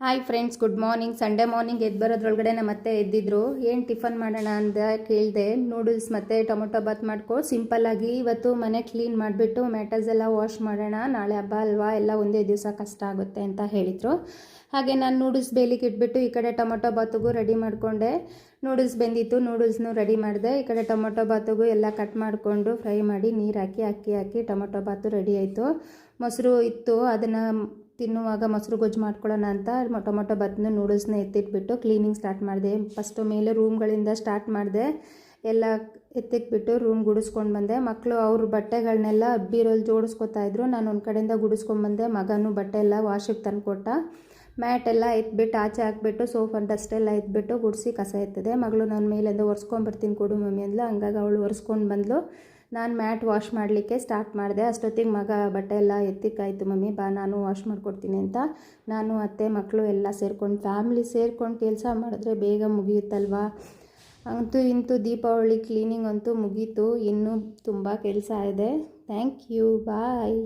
Hi friends, good morning. Sunday morning ಎದ್ದು ಬರೋದ್ರೊಳಗಡೆ ನಮ್ಮ ಅತ್ತೆ ಎದ್ದಿದ್ರು. ಏನು ಟಿಫನ್ ಮಾಡೋಣ ಅಂತ ಕೇಳಿದೆ. ನೂಡಲ್ಸ್ ಮತ್ತು ಟೊಮೊಟೊ ಬಾತ್ ಮಾಡ್ಕೊ, ಸಿಂಪಲ್ಲಾಗಿ ಇವತ್ತು ಮನೆ ಕ್ಲೀನ್ ಮಾಡಿಬಿಟ್ಟು ಮ್ಯಾಟರ್ಸ್ ಎಲ್ಲ ವಾಶ್ ಮಾಡೋಣ, ನಾಳೆ ಹಬ್ಬ ಅಲ್ವಾ, ಎಲ್ಲ ಒಂದೇ ದಿವಸ ಕಷ್ಟ ಆಗುತ್ತೆ ಅಂತ ಹೇಳಿದರು. ಹಾಗೆ ನಾನು ನೂಡಲ್ಸ್ ಬೇಯಲಿಕ್ಕೆ ಇಟ್ಬಿಟ್ಟು ಈ ಕಡೆ ಟೊಮೊಟೊ ಬಾತಿಗೂ ರೆಡಿ ಮಾಡಿಕೊಂಡೆ. ನೂಡಲ್ಸ್ ಬೆಂದಿತ್ತು, ನೂಡಲ್ಸ್ನು ರೆಡಿ ಮಾಡಿದೆ. ಈ ಕಡೆ ಟೊಮೊಟೊ ಬಾತಿಗೂ ಎಲ್ಲ ಕಟ್ ಮಾಡಿಕೊಂಡು ಫ್ರೈ ಮಾಡಿ ನೀರು ಹಾಕಿ ಅಕ್ಕಿ ಹಾಕಿ ಟೊಮೊಟೊ ಬಾತು ರೆಡಿ ಆಯಿತು. ಮೊಸರು ಇತ್ತು, ಅದನ್ನು ತಿನ್ನುವಾಗ ಮೊಸರು ಗೊಜ್ಜು ಮಾಡ್ಕೊಳ್ಳೋಣ ಅಂತ ಟೊಮೊಟೊ ಬಾತನ್ನ ನೂಡಲ್ಸ್ನ ಎತ್ತಿಟ್ಬಿಟ್ಟು ಕ್ಲೀನಿಂಗ್ ಸ್ಟಾರ್ಟ್ ಮಾಡಿದೆ. ಫಸ್ಟು ಮೇಲೆ ರೂಮ್ಗಳಿಂದ ಸ್ಟಾರ್ಟ್ ಮಾಡಿದೆ. ಎಲ್ಲ ಎತ್ತಿಟ್ಬಿಟ್ಟು ರೂಮ್ ಗುಡಿಸ್ಕೊಂಡು ಬಂದೆ. ಮಕ್ಕಳು ಅವ್ರ ಬಟ್ಟೆಗಳನ್ನೆಲ್ಲ ಬೀರಲ್ಲಿ ಜೋಡಿಸ್ಕೊತಾ ಇದ್ರು. ನಾನು ಒಂದು ಕಡೆಯಿಂದ ಗುಡಿಸ್ಕೊಂಡ್ಬಂದೆ. ಮಗನೂ ಬಟ್ಟೆ ಎಲ್ಲ ವಾಶಿಗೆ ತಂದುಕೊಟ್ಟ. ಮ್ಯಾಟ್ ಎಲ್ಲ ಎತ್ಬಿಟ್ಟು ಆಚೆ ಹಾಕ್ಬಿಟ್ಟು ಸೋಫಾ ಡಸ್ಟ್ ಎಲ್ಲ ಎತ್ಬಿಟ್ಟು ಗುಡಿಸಿ ಕಸ ಎತ್ತದೆ. ಮಗಳು ನನ್ನ ಮೇಲಿಂದ ಒರೆಸ್ಕೊಂಡ್ಬರ್ತೀನಿ ಕೊಡು ಮಮ್ಮಿ ಅಂದ್ಲು. ಹಂಗಾಗಿ ಅವಳು ಒರೆಸ್ಕೊಂಡು ಬಂದಳು. ನಾನು ಮ್ಯಾಟ್ ವಾಶ್ ಮಾಡಲಿಕ್ಕೆ ಸ್ಟಾರ್ಟ್ ಮಾಡಿದೆ. ಅಷ್ಟೊತ್ತಿಗೆ ಮಗ ಬಟ್ಟೆ ಎಲ್ಲ ಎತ್ತಿಕ್ಕಾಯ್ತು, ಮಮ್ಮಿ ಬಾ ನಾನು ವಾಶ್ ಮಾಡ್ಕೊಡ್ತೀನಿ ಅಂತ. ನಾನು ಅತ್ತೆ ಮಕ್ಕಳು ಎಲ್ಲ ಸೇರ್ಕೊಂಡು ಫ್ಯಾಮಿಲಿ ಸೇರ್ಕೊಂಡು ಕೆಲಸ ಮಾಡಿದ್ರೆ ಬೇಗ ಮುಗಿಯುತ್ತಲ್ವ. ಅಂತೂ ಇಂತೂ ದೀಪಾವಳಿ ಕ್ಲೀನಿಂಗ್ ಅಂತೂ ಮುಗೀತು. ಇನ್ನೂ ತುಂಬ ಕೆಲಸ ಇದೆ. Thank you, bye.